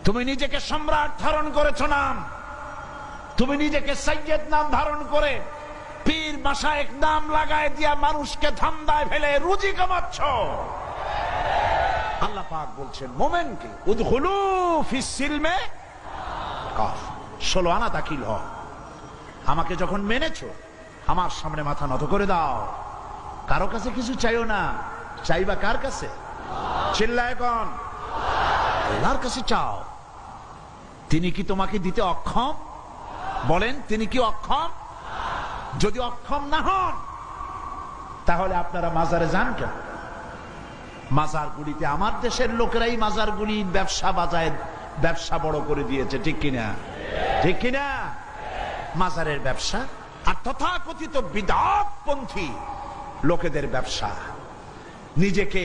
তুমি নিজেকে সম্রাট ধারণ করেছো নাম, তুমি নিজেকে সাইয়্যেদ নাম ধারণ করে পীর মাশায়েখ নাম লাগায় দিয়া মানুষকে ধান্দায় ফেলে রুজি কামাচ্ছ। আল্লাহ পাক বলছেন মোমেনকে উদখুলু ফিস সিলমে কাফ, 16 আনা দাখিল হও। আমাকে যখন মেনেছো আমার সামনে মাথা নত করে দাও, কারো কাছে কিছু চাইও না। চাইবা কার কাছে? চিল্লায় কোন? আল্লাহর কাছে চাও। তিনি কি তোমাকে দিতে অক্ষম? বলেন তিনি কি অক্ষম? যদি অক্ষম না হন তাহলে আপনারা মাজারে যান কেন? মাজারগুলিতে আমার দেশের লোকেরাই মাজারগুলি ব্যবসা বাজায়, ব্যবসা বড় করে দিয়েছে, ঠিক কিনা? ঠিক কিনা? মাজারের ব্যবসা আর তথাকথিত বিদআতপন্থী লোকেদের ব্যবসা। নিজেকে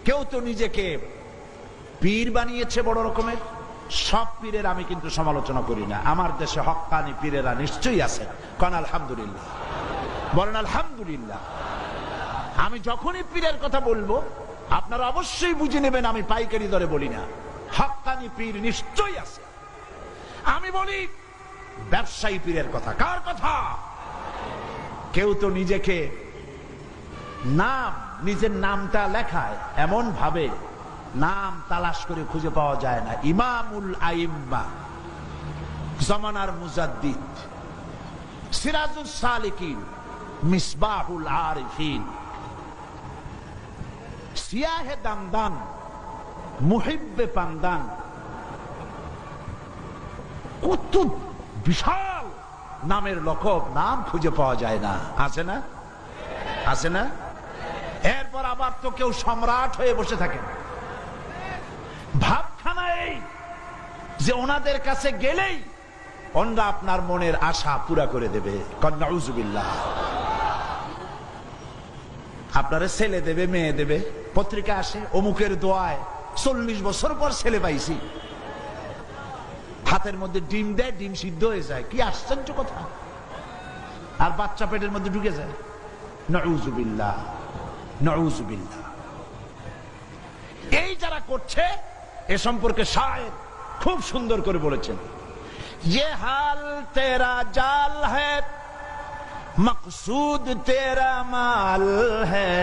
কেউ তো নিজেকে পীর বানিয়েছে বড় রকমের। সব পীরের আমি কিন্তু সমালোচনা করি না, আমার দেশে হক্কানি পীরেরা নিশ্চয়ই আছে। কারণ আলহামদুলিল্লাহ, বলেন আলহামদুলিল্লাহ। আমি যখনই পীরের কথা বলবো আপনারা অবশ্যই বুঝে নেবেন আমি পাইকারি দরে বলি না, হক্কানি পীর নিশ্চয়ই আছে। আমি বলি ব্যবসায়ী পীরের কথা। কার কথা? কেউ তো নিজেকে নাম, নিজের নামটা লেখায় এমন ভাবে নাম তালাশ করে খুঁজে পাওয়া যায় না। ইমামুল আইম্মা, জামানার মুজাদ্দিদ, সিরাজুস সালিকিন, মিসবাহুল আরিফিন, সিয়াহে দামদান, মুহিব্বে পান্দান, কত বিশাল নামের লকব, নাম খুঁজে পাওয়া যায় না। আছে না? আছে না? এরপর আবার তো কেউ সম্রাট হয়ে বসে থাকেন। ভাবখানা এই যে ওনাদের কাছে গেলেই ওনারা আপনার মনের আশা পুরা করে দেবে। নাউজুবিল্লাহ। আপনারা ছেলে দেবে, মেয়ে দেবে, পত্রিকা আসে অমুকের দোয়ায় 40 বছর পর ছেলে পাইছি। হাতের মধ্যে ডিম দেয়, ডিম সিদ্ধ হয়ে যায়। কি আশ্চর্য কথা! আর বাচ্চা পেটের মধ্যে ঢুকে যায়। নাউজুবিল্লাহ, নাউজুবিল্লাহ। এই যারা করছে এ সম্পর্কে শায়ের খুব সুন্দর করে বলেছেন, ये हाल तेरा जाल है मकसूद तेरा माल है,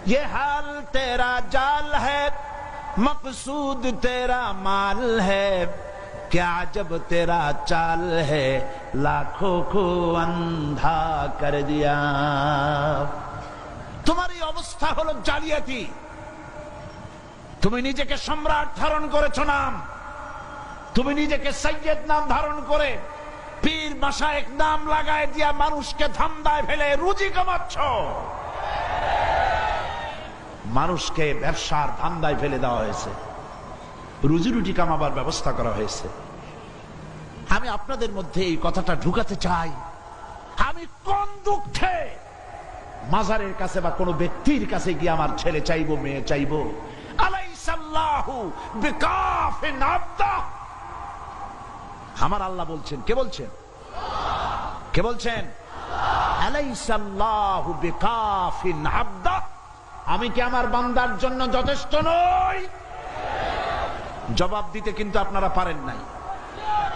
ये हाल तेरा जाल है मकसूद तेरा माल है, क्या जब तेरा चाल है लाखों को अंधा कर दिया। তোমার এই অবস্থা হলো জালিয়াতি। তুমি নিজেকে সম্রাট ধারণ করেছো নাম, তুমি নিজেকে সাইয়্যেদ নাম ধারণ করে পীর মাশায়েখ নাম লাগায় দিয়া মানুষকে ধান্দায় ফেলে রুজি কামাচ্ছ। মানুষকে ব্যবসার ধান্দায় ফেলে দেওয়া হয়েছে, রুজি রুটি কামাবার ব্যবস্থা করা হয়েছে। আমি আপনাদের মধ্যে এই কথাটা ঢুকাতে চাই, আমি কোন দুঃখে মাজারের কাছে বা কোনো ব্যক্তির কাছে গিয়ে আমার ছেলে চাইবো, মেয়ে চাইবো? আলাইসাল্লাহু বিকাফিন আবদা। আমার আল্লাহ বলছেন, কে বলছেন? কে বলছেন? আলাইসাল্লাহু বিকাফিন আবদা। আমি কি আমার বান্দার জন্য যথেষ্ট নই? জবাব দিতে কিন্তু আপনারা পারেন নাই।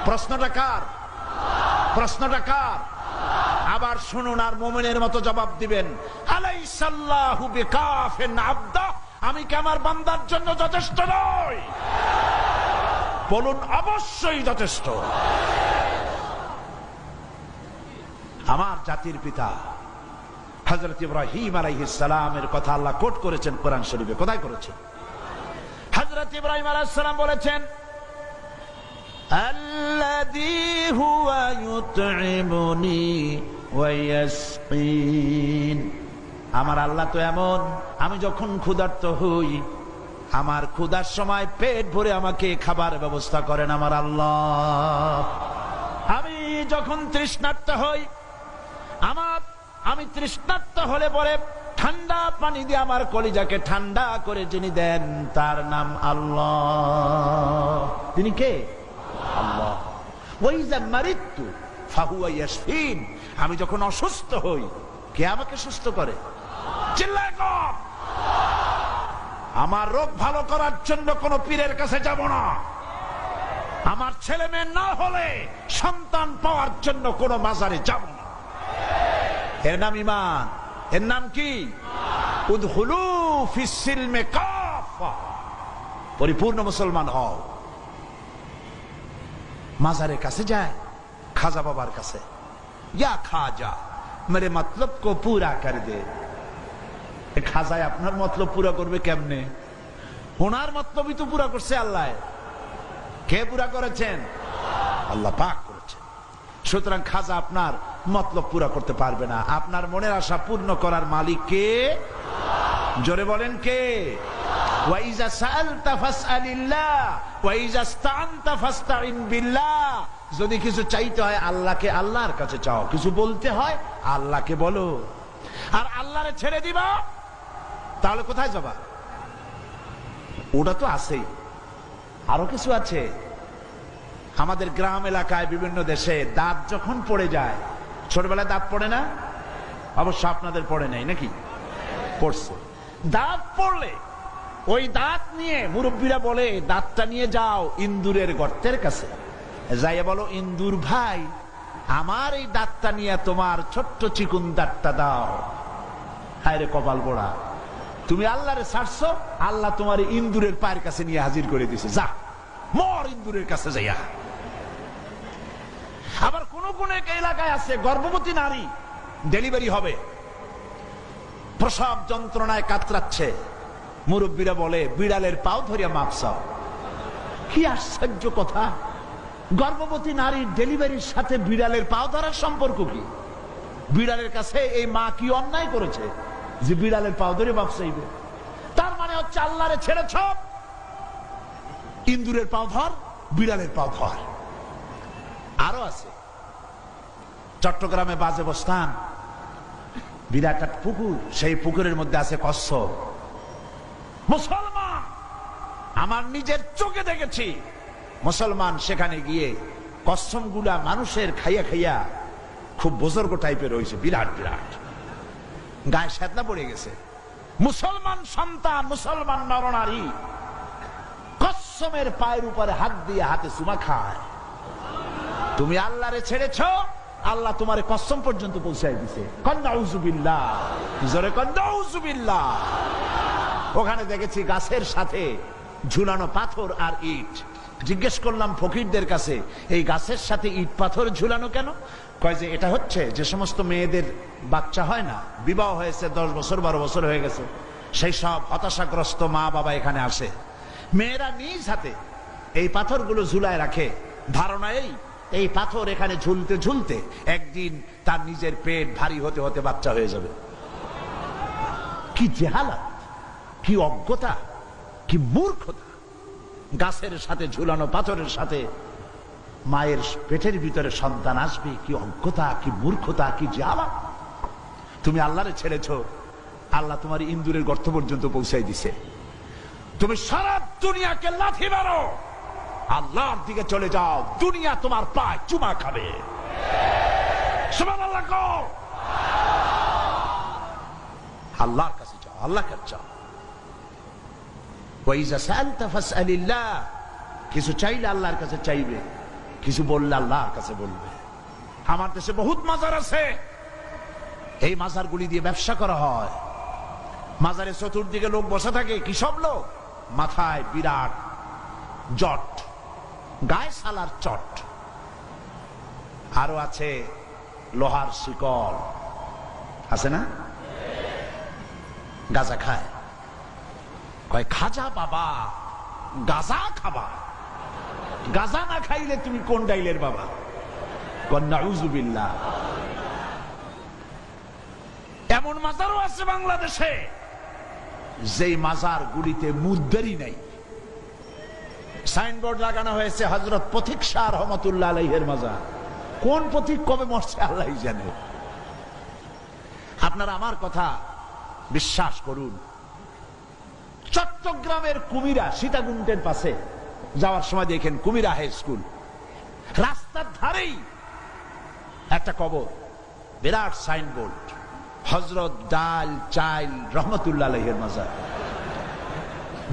প্রশ্নটা কার? প্রশ্নটা কার? আবার শুনুন আর মুমিনের মতো জবাব দিবেন। আলাইসাল্লাহু বিকাফিন আবদা। আমি কি আমার বান্দার জন্য যথেষ্ট নই? বলুন অবশ্যই যথেষ্ট। আমার জাতির পিতা হযরত ইব্রাহিম আলাইহিস সালামের কথা আল্লাহ কোট করেছেন কোরআন শরীফে। কোথায় করেছেন? হযরত ইব্রাহিম আলাইহিস সালাম বলেছেন, আল্লাযী হুয়া ইউতঈমুনি ওয়া ইয়াসকিন। আমার আল্লাহ তো এমন, আমি যখন ক্ষুধার্ত হই, আমার ক্ষুধার সময় পেট ভরে আমাকে খাবার ব্যবস্থা করেন আমার আল্লাহ। আমি যখন তৃষ্ণার্ত হই, আমি তৃষ্ণার্ত হলে পরে ঠান্ডা পানি দিয়ে আমার কলিজাকে ঠান্ডা করে যিনি দেন তার নাম আল্লাহ। তিনি কে? আল্লাহ। ওয়াইযা মারিতু ফাহুয়া ইয়াশফিন। আমি যখন অসুস্থ হই, কে আমাকে সুস্থ করে? চিল্লায় কর। আমার রোগ ভালো করার জন্য কোন পীরের কাছে যাব না। আমার ছেলে মেয়ে না হলে সন্তান পাওয়ার জন্য কোন মাজারে যাব না। এর নাম ঈমান। এর নাম কি? উদখুলু ফিস সিলমে কাফা, পরিপূর্ণ মুসলমান হও। মাজারের কাছে যায়, খাজা বাবার কাছে, ইয়া খাজা মেরে মতলব কো পুরা কর দে। খাজায় আপনার মতলব পুরা করবে কেমনে? ওনার মতলবই তো পুরা করছে আল্লাহ। কে পুরা করেছেন? আল্লাহ পাক করেছেন। সুতরাং খাজা আপনার মতলব পুরা করতে পারবে না। আপনার মনের আশা পূর্ণ করার মালিক কে? জোরে বলেন কে? ওয়াইজা সাআলতা ফাসআলিল্লাহ ওয়াইজা ইসতাআনতা ফাসতাইন বিল্লাহ। যদি কিছু চাইতে হয় আল্লাহকে, আল্লাহর কাছে চাও। কিছু বলতে হয় আল্লাহকে বলো। আর আল্লাহরে ছেড়ে দিবা তাহলে কোথায় যাবা? ওটা তো আছেই, আরো কিছু আছে। আমাদের গ্রাম এলাকায়, বিভিন্ন দেশে দাঁত যখন পড়ে যায়, ছোটবেলায় দাঁত পড়ে না? অবশ্য আপনাদের পড়ে নাই নাকি? পড়ছে। দাঁত পড়লে ওই দাঁত নিয়ে মুরব্বীরা বলে, দাঁতটা নিয়ে যাও ইন্দুরের গর্তের কাছে, যাইয়া বলো, ইন্দুর ভাই আমার এই দাঁতটা নিয়ে তোমার ছোট্ট চিকুন দাঁতটা দাও। হায় রে কপাল পোড়া, তুমি আল্লাহরে ছাড়ছো, আল্লাহ তোমার ইন্দুরের পায়ের কাছে নিয়ে হাজির করে দিছে। যা মর ইন্দুরের কাছে যাইয়া। আবার কোন কোন এলাকায় আছে গর্ভবতী নারী ডেলিভারি হবে, প্রসব যন্ত্রণায় কাতরাচ্ছে, মুরব্বীরা বলে বিড়ালের পাও ধরিয়া মাপ চাও। কি আশ্চর্য কথা! গর্ভবতী নারীর ডেলিভারির সাথে বিড়ালের পাও ধরার সম্পর্ক কি? বিড়ালের কাছে এই মা কি অন্যায় করেছে যে বিড়ালের পাও ধরে মাপ চাইবে? তার মানে হচ্ছে আল্লাহরে ছেড়েছ, ইন্দুরের পাও ধর, বিড়ালের পাও ধর। আরো আছে চট্টগ্রামে বাজে বস্তান, বিরাট একটা পুকুর, সেই পুকুরের মধ্যে আছে কচ্ছপ। মুসলমান, আমার নিজের চোখে দেখেছি মুসলমান সেখানে গিয়ে কচ্ছপ গুলা মানুষের খাইয়া খাইয়া খুব বুজুর্গ টাইপের হয়েছে, বিরাট বিরাট, গায়ে শ্বেতনা পড়ে গেছে। মুসলমান সন্তান, মুসলমান নরনারী কচ্ছপের পায়ের উপরে হাত দিয়ে হাতে চুমা খায়। তুমি আল্লাহরে ছেড়েছ, আল্লাহ তোমার কসম পর্যন্ত পৌঁছায় দিছে। নাউযুবিল্লাহ, জোরে কন নাউযুবিল্লাহ। ওখানে দেখেছি গাছের সাথে ঝুলানো পাথর আর ইট। জিজ্ঞেস করলাম ফকিরদের কাছে, এই গাছের সাথে ইট পাথর ঝুলানো কেন? কয় যে এটা হচ্ছে যে সমস্ত মেয়েদের বাচ্চা হয় না, বিবাহ হয়েছে 10 বছর 12 বছর হয়ে গেছে, সেই সব হতাশাগ্রস্ত মা বাবা এখানে আসে, মেয়েরা নিজ হাতে এই পাথরগুলো ঝুলায় রাখে, ধারণা এই পাথর এখানে ঝুলতে ঝুলতে একদিন তার নিজের পেট ভারী হতে হতে বাচ্চা হয়ে যাবে। কি জেহালাত, কি অজ্ঞতা, কি মূর্খতা! গাছের সাথে ঝুলানো পাথরের সাথে মায়ের পেটের ভিতরে সন্তান আসবে, কি অজ্ঞতা, কি মূর্খতা, কি জেহালাত! তুমি আল্লাহরে ছেড়েছো, আল্লাহ তোমার ইন্দুরের গর্ত পর্যন্ত পৌঁছাই দিছে। তুমি সারা দুনিয়াকে লাথি মারো, আল্লাহর দিকে চলে যাও, দুনিয়া তোমার পায়ে চুমা খাবে। সুবহানাল্লাহ কও। আল্লাহর কাছে যাও, আল্লাহর কাছে যাও। ওয়াইজা সাআলতা ফাসআলিল্লাহ, কিছু চাইলে আল্লাহর কাছে চাইবে, কিছু বললে আল্লাহর কাছে বলবে। আমার দেশে বহুত মাজার আছে, এই মাজারগুলি দিয়ে ব্যবসা করা হয়। মাজারের চতুর্দিকে লোক বসে থাকে, কি সব লোক, মাথায় বিরাট জট, গায়ে সালার চট, আরো আছে লোহার শিকল, আছে না? গাঁজা খায়। কয় খাজা বাবা গাঁজা খাবা, গাঁজা না খাইলে তুমি কোন ডাইলের বাবা? নাউযুবিল্লাহ। এমন মাজারও আছে বাংলাদেশে যেই মাজার গুলিতে মুদ্দারি নাই, সাইনবোর্ড লাগানো হয়েছে হযরত পথিক শাহ রহমাতুল্লাহ আলাইহির মাজার। কোন পথিক কবে মরছে আল্লাহই জানে। আপনারা আমার কথা বিশ্বাস করুন, চট্টগ্রামের কুমিরা সীতাকুণ্ডের পাশে যাওয়ার সময় দেখেন কুমিরা হাই স্কুল, রাস্তার ধারেই একটা কবর, বিরাট সাইনবোর্ড, হযরত ডাল চাইল রহমাতুল্লাহ আলাইহির মাজার।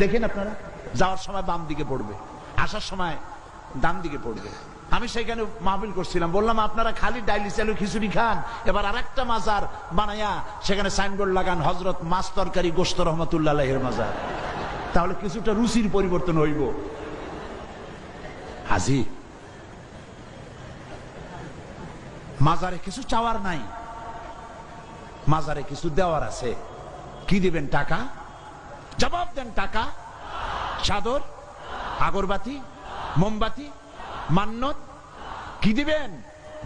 দেখেন আপনারা, যাওয়ার সময় বাম দিকে পড়বে, আসার সময় ডান দিকে পড়বে। আমি সেখানে মাহফিল করছিলাম, বললাম আপনারা খালি ডাইলি চালু খিচুড়ি খান, এবার আরেকটা মাজার বানায়া সেখানে সাইনবোর্ড লাগান, হযরত মাছ তরকারি গোশত রহমাতুল্লাহ আলাইহির মাজার, তাহলে কিছুটা রুচির পরিবর্তন হইব। হাজি, মাজারে কিছু চাওয়ার নাই, মাজারে কিছু দেওয়ার আছে। কি দিবেন? টাকা? জবাব দেন। টাকা, চাদর, আগরবাতি, মোমবাতি, মান্নত? কি দিবেন?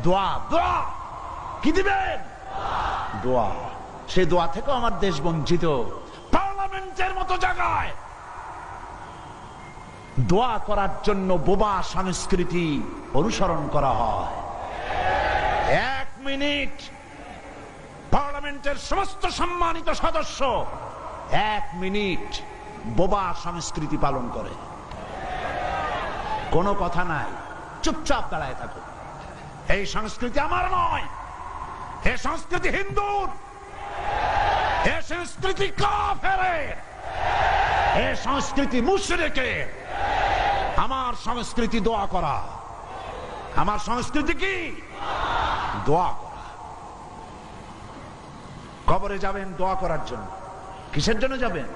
দোয়া। দোয়া কি দিবেন? দোয়া। সে দোয়া থেকেও আমার দেশ বঞ্চিত। পার্লামেন্টের মতো জায়গায় দোয়া করার জন্য বোবা সংস্কৃতি অনুসরণ করা হয়। 1 মিনিট পার্লামেন্টের সমস্ত সম্মানিত সদস্য 1 মিনিট বোবা সংস্কৃতি পালন করে, কোনো কথা নাই, চুপচাপ দাঁড়ায় থাকো। এই সংস্কৃতি আমার নয়, এই সংস্কৃতি হিন্দুর, এই সংস্কৃতি কাফেরের, এই সংস্কৃতি মুশরিকের। আমার সংস্কৃতি দোয়া করা। আমার সংস্কৃতি কি? দোয়া করা। কবরে যাবেন দোয়া করার জন্য। কিসের জন্য যাবেন?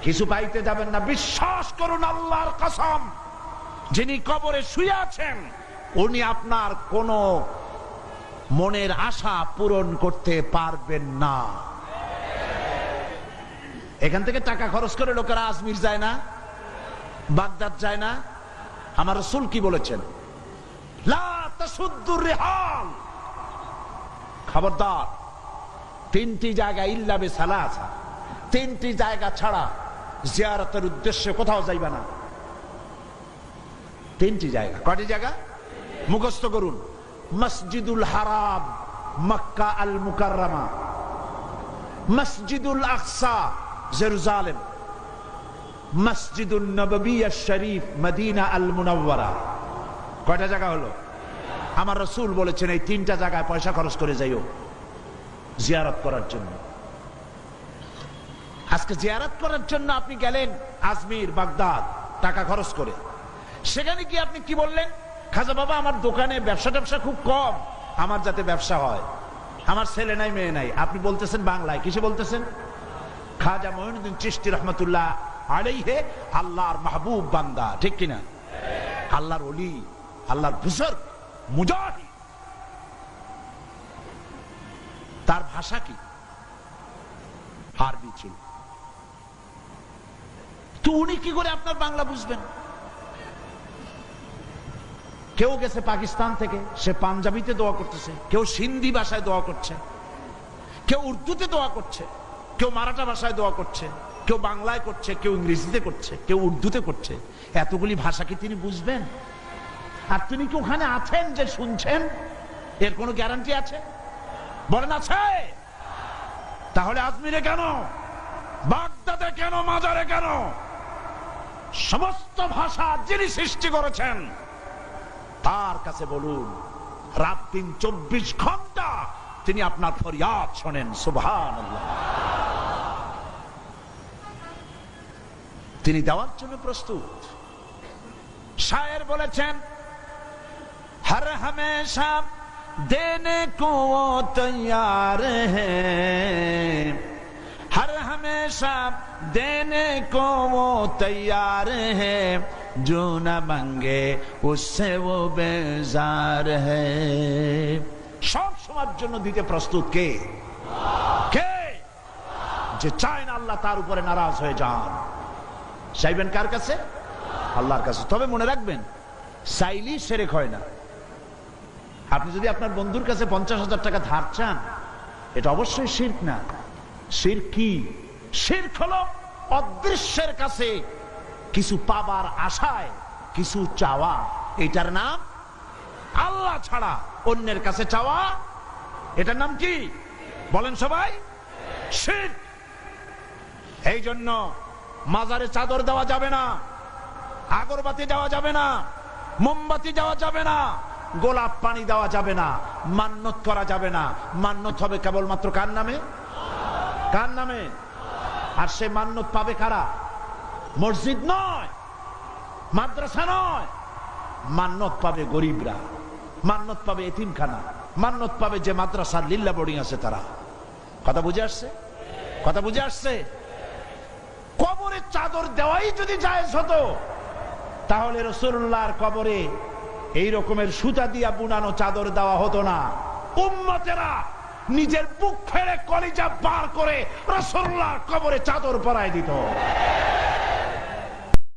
কিছু পাইতে যাবেন না। বিশ্বাস করুন, আল্লাহর কসম, যিনি কবরে শুয়ে আছেন উনি আপনার কোন মনের আশা পূরণ করতে পারবেন না। এখান থেকে টাকা খরচ করে লোকেরা আজমির যায় না, বাগদাদ যায় না। আমার রাসূল কি বলেছেন? লা তাসুদ্দুর রিহাল, খবরদার, 3টি জায়গা ইল্লা বিসালাসা, 3টি জায়গা ছাড়া জিয়ারতের উদ্দেশ্যে কোথাও যাইবা না। 3টি জায়গা। কয়টি জায়গা? মুখস্থ করুন। মসজিদুল হারাম মক্কা আল মুকাররমা, মসজিদুল আকসা জেরুজালেম, মসজিদুন নববী শরীফ মদিনা আল মুনাওয়ারা। কয়টা জায়গা হলো? আমার রাসূল বলেছেন এই 3টা জায়গায় পয়সা খরচ করে যাইও জিয়ারত করার জন্য। আজকে জিয়ারত করার জন্য আপনি গেলেন আজমির, বাগদাদ, টাকা খরচ করে। সেখানে কি আপনি কি বললেন? খাজা বাবা, আমার দোকানে ব্যবসা খুব কম, আমার যাতে ব্যবসা হয়, আমার ছেলে নাই মেয়ে নাই। আপনি বলতেছেন বাংলায়, কিসে বলতেছেন? খাজা মঈনুদ্দিন চিশতি রহমাতুল্লাহ আলাইহি আল্লাহর মাহবুব বান্দা, ঠিক কিনা? আল্লাহর ওলি, আল্লাহর বুজুর্গ, মুজাহিদ। তার ভাষা কি? আরবি ছিল। তো উনি কি করে আপনার বাংলা বুঝবেন? কেউ গেছে পাকিস্তান থেকে, সে পাঞ্জাবিতে দোয়া করতেছে, কেউ সিন্ধি ভাষায় দোয়া করছে, কেউ উর্দুতে দোয়া করছে, কেউ মারাঠা ভাষায় দোয়া করছে, কেউ বাংলায় করছে, কেউ ইংরেজিতে করছে, কেউ উর্দুতে করছে। এতগুলি ভাষা কি তিনি বুঝবেন? আর তিনি কি ওখানে আছেন যে শুনছেন? এর কোনো গ্যারান্টি আছে? বলেন আছে? তাহলে আজমিরে কেন, বাগদাদে কেন, মাজারে কেন? সমস্ত ভাষা যিনি সৃষ্টি করেছেন তার কাছে বলুন, রাত দিন 24 ঘন্টা তিনি আপনার ফরিয়াদ শোনেন। সুবহানাল্লাহ। তিনি দেওয়ার জন্য প্রস্তুত। শায়ের বলেছেন, হর হমেশা দেনে কো তৈয়ার হ্যায়, हर हमेशा देने को वो तैयार है, जो न मांगे उससे वो बेजार है। সব সময়ের জন্য দিতে প্রস্তুত কে? কে? যে চায় না আল্লাহ তার উপরে নারাজ হয়ে যান। চাইবেন কার কাছে? আল্লাহর কাছে। তবে মনে রাখবেন, চাইলেই শিরক হয় না। আপনি যদি আপনার বন্ধুর কাছে 50,000 টাকা ধার চান, এটা অবশ্যই শিরক না। শিরক কি? শিরক হলো অদৃশ্যের কাছে কিছু পাবার আশায় কিছু চাওয়া। এটার নাম আল্লাহ ছাড়া অন্যের কাছে চাওয়া। এটার নাম কি? বলেন সবাই। শিরক। এই জন্য মাজারে চাদর দেওয়া যাবে না, আগরবাতি দেওয়া যাবে না, মোমবাতি দেওয়া যাবে না, গোলাপ পানি দেওয়া যাবে না, মান্নত করা যাবে না। মান্নত হবে কেবলমাত্র কার নামে? কার নামে? আর সে মান্নত পাবে কারা? মসজিদ নয়, মাদ্রাসা নয়। মান্নত পাবে গরিবরা, মান্নত পাবে এতিমখানা, মান্নত পাবে যে মাদ্রাসার লিল্লা বোর্ডিং আছে তারা। কথা বুঝে আসছে? কথা বুঝে আসছে? কবরে চাদর দেওয়াই যদি জায়েজ হতো, তাহলে রাসূলুল্লাহর কবরে এই রকমের সুতা দিয়া বুনানো চাদর দেওয়া হতো না। উম্মতেরা নিজের বুক ফেড়ে কলিজা বার করে রাসূলুল্লাহর কবরে চাদর পরায় দিত।